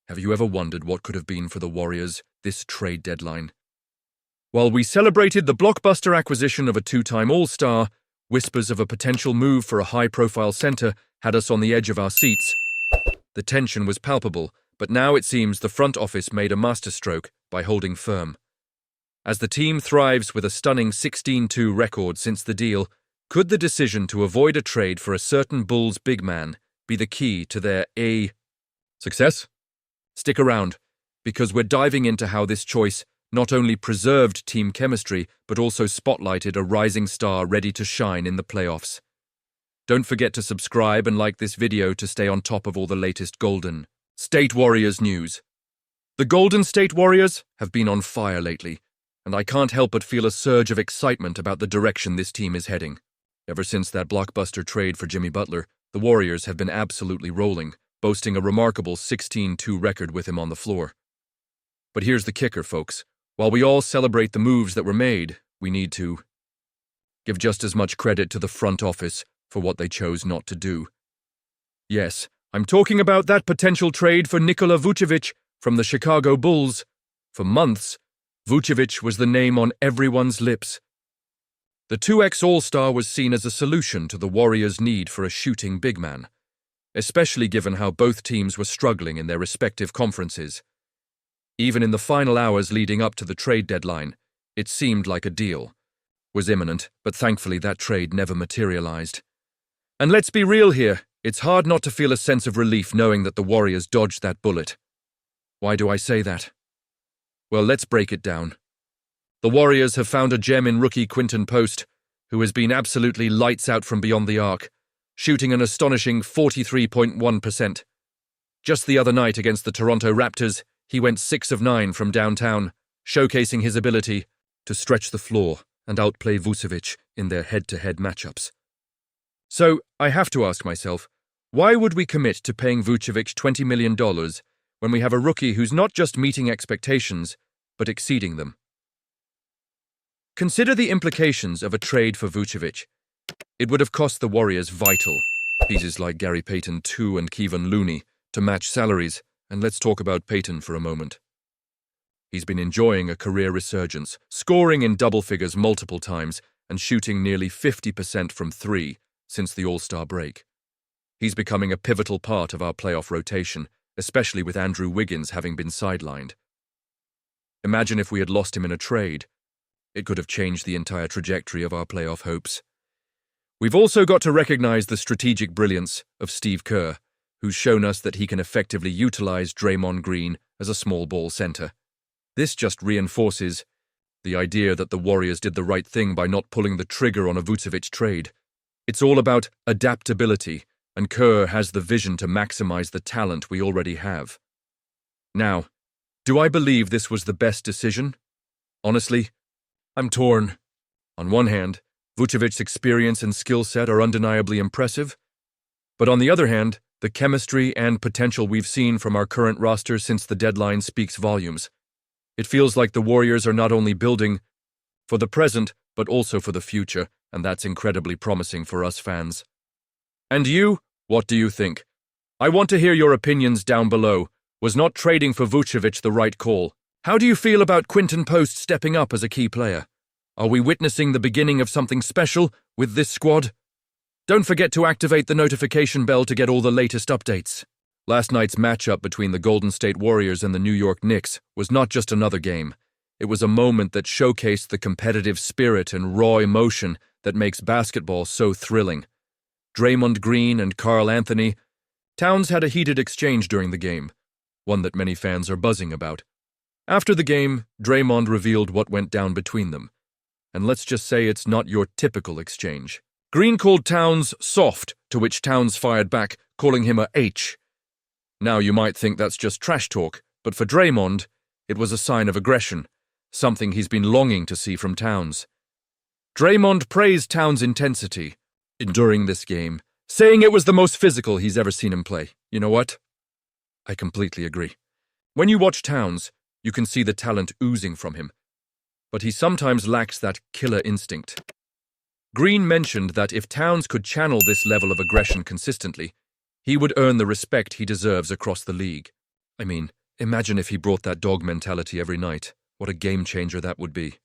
Have you ever wondered what could have been for the Warriors this trade deadline? While we celebrated the blockbuster acquisition of a two-time All-Star, whispers of a potential move for a high-profile center had us on the edge of our seats. The tension was palpable, but now it seems the front office made a masterstroke by holding firm. As the team thrives with a stunning 16-2 record since the deal, could the decision to avoid a trade for a certain Bulls big man be the key to their success? Stick around, because we're diving into how this choice not only preserved team chemistry, but also spotlighted a rising star ready to shine in the playoffs. Don't forget to subscribe and like this video to stay on top of all the latest Golden State Warriors news. The Golden State Warriors have been on fire lately, and I can't help but feel a surge of excitement about the direction this team is heading. Ever since that blockbuster trade for Jimmy Butler, the Warriors have been absolutely rolling, boasting a remarkable 16-2 record with him on the floor. But here's the kicker, folks. While we all celebrate the moves that were made, we need to give just as much credit to the front office for what they chose not to do. Yes, I'm talking about that potential trade for Nikola Vucevic from the Chicago Bulls. For months, Vucevic was the name on everyone's lips. The 2X All-Star was seen as a solution to the Warriors' need for a shooting big man, especially given how both teams were struggling in their respective conferences. Even in the final hours leading up to the trade deadline, it seemed like a deal was imminent, but thankfully that trade never materialized. And let's be real here, it's hard not to feel a sense of relief knowing that the Warriors dodged that bullet. Why do I say that? Well, let's break it down. The Warriors have found a gem in rookie Quinten Post, who has been absolutely lights out from beyond the arc, shooting an astonishing 43.1%. Just the other night against the Toronto Raptors, he went 6 of 9 from downtown, showcasing his ability to stretch the floor and outplay Vucevic in their head-to-head matchups. So, I have to ask myself, why would we commit to paying Vucevic $20 million when we have a rookie who's not just meeting expectations, but exceeding them? Consider the implications of a trade for Vucevic. It would have cost the Warriors vital pieces like Gary Payton II and Kevon Looney to match salaries, and let's talk about Payton for a moment. He's been enjoying a career resurgence, scoring in double figures multiple times and shooting nearly 50% from three since the All-Star break. He's becoming a pivotal part of our playoff rotation, especially with Andrew Wiggins having been sidelined. Imagine if we had lost him in a trade. It could have changed the entire trajectory of our playoff hopes. We've also got to recognize the strategic brilliance of Steve Kerr, who's shown us that he can effectively utilize Draymond Green as a small ball center. This just reinforces the idea that the Warriors did the right thing by not pulling the trigger on a Vucevic trade. It's all about adaptability, and Kerr has the vision to maximize the talent we already have. Now, do I believe this was the best decision? Honestly, I'm torn. On one hand, Vucevic's experience and skill set are undeniably impressive, but on the other hand, the chemistry and potential we've seen from our current roster since the deadline speaks volumes. It feels like the Warriors are not only building for the present, but also for the future, and that's incredibly promising for us fans. And you, what do you think? I want to hear your opinions down below. Was not trading for Vucevic the right call? How do you feel about Quinten Post stepping up as a key player? Are we witnessing the beginning of something special with this squad? Don't forget to activate the notification bell to get all the latest updates. Last night's matchup between the Golden State Warriors and the New York Knicks was not just another game. It was a moment that showcased the competitive spirit and raw emotion that makes basketball so thrilling. Draymond Green and Karl Anthony Towns had a heated exchange during the game, one that many fans are buzzing about. After the game, Draymond revealed what went down between them. And let's just say it's not your typical exchange. Green called Towns soft, to which Towns fired back, calling him a H. Now you might think that's just trash talk, but for Draymond, it was a sign of aggression, something he's been longing to see from Towns. Draymond praised Towns' intensity during this game, saying it was the most physical he's ever seen him play. You know what? I completely agree. When you watch Towns, you can see the talent oozing from him, but he sometimes lacks that killer instinct. Green mentioned that if Towns could channel this level of aggression consistently, he would earn the respect he deserves across the league. I mean, Imagine if he brought that dog mentality every night. What a game changer that would be.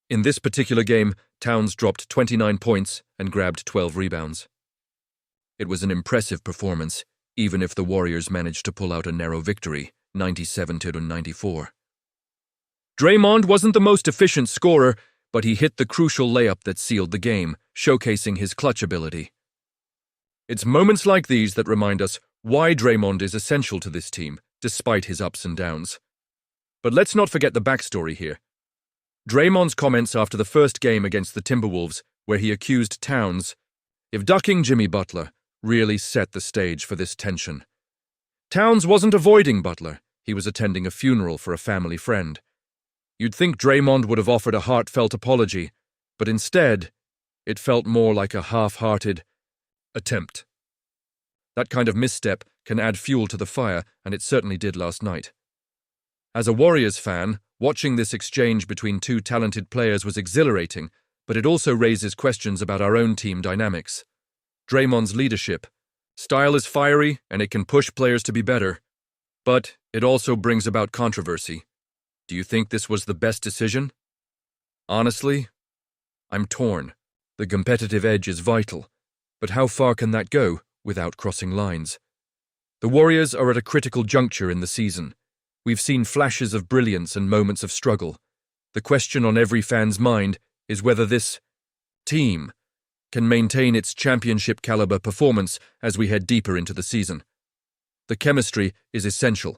In this particular game, Towns dropped 29 points and grabbed 12 rebounds. It was an impressive performance, even if the Warriors managed to pull out a narrow victory, 97-94. Draymond wasn't the most efficient scorer, but he hit the crucial layup that sealed the game, showcasing his clutch ability. It's moments like these that remind us why Draymond is essential to this team, despite his ups and downs. But let's not forget the backstory here. Draymond's comments after the first game against the Timberwolves, where he accused Towns of ducking Jimmy Butler, really set the stage for this tension. Towns wasn't avoiding Butler, he was attending a funeral for a family friend. You'd think Draymond would have offered a heartfelt apology, but instead, it felt more like a half-hearted attempt. That kind of misstep can add fuel to the fire, and it certainly did last night. As a Warriors fan, watching this exchange between two talented players was exhilarating, but it also raises questions about our own team dynamics. Draymond's leadership. Style is fiery, and it can push players to be better. But it also brings about controversy. Do you think this was the best decision? Honestly, I'm torn. The competitive edge is vital, but how far can that go without crossing lines? The Warriors are at a critical juncture in the season. We've seen flashes of brilliance and moments of struggle. The question on every fan's mind is whether this team can maintain its championship-caliber performance as we head deeper into the season. The chemistry is essential,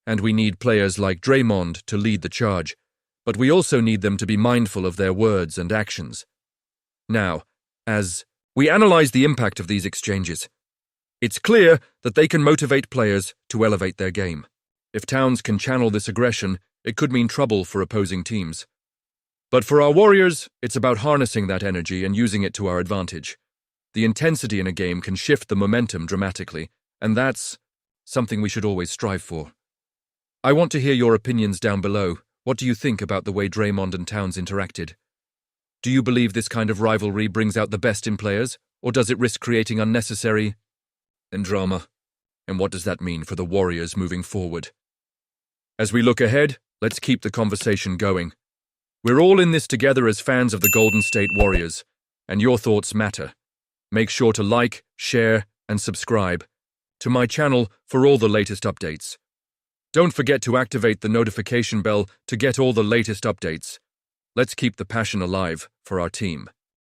and we need players like Draymond to lead the charge, but we also need them to be mindful of their words and actions. Now, as we analyze the impact of these exchanges, it's clear that they can motivate players to elevate their game. If Towns can channel this aggression, it could mean trouble for opposing teams. But for our Warriors, it's about harnessing that energy and using it to our advantage. The intensity in a game can shift the momentum dramatically, and that's something we should always strive for. I want to hear your opinions down below. What do you think about the way Draymond and Towns interacted? Do you believe this kind of rivalry brings out the best in players, or does it risk creating unnecessary drama? And what does that mean for the Warriors moving forward? As we look ahead, let's keep the conversation going. We're all in this together as fans of the Golden State Warriors, and your thoughts matter. Make sure to like, share, and subscribe to my channel for all the latest updates. Don't forget to activate the notification bell to get all the latest updates. Let's keep the passion alive for our team.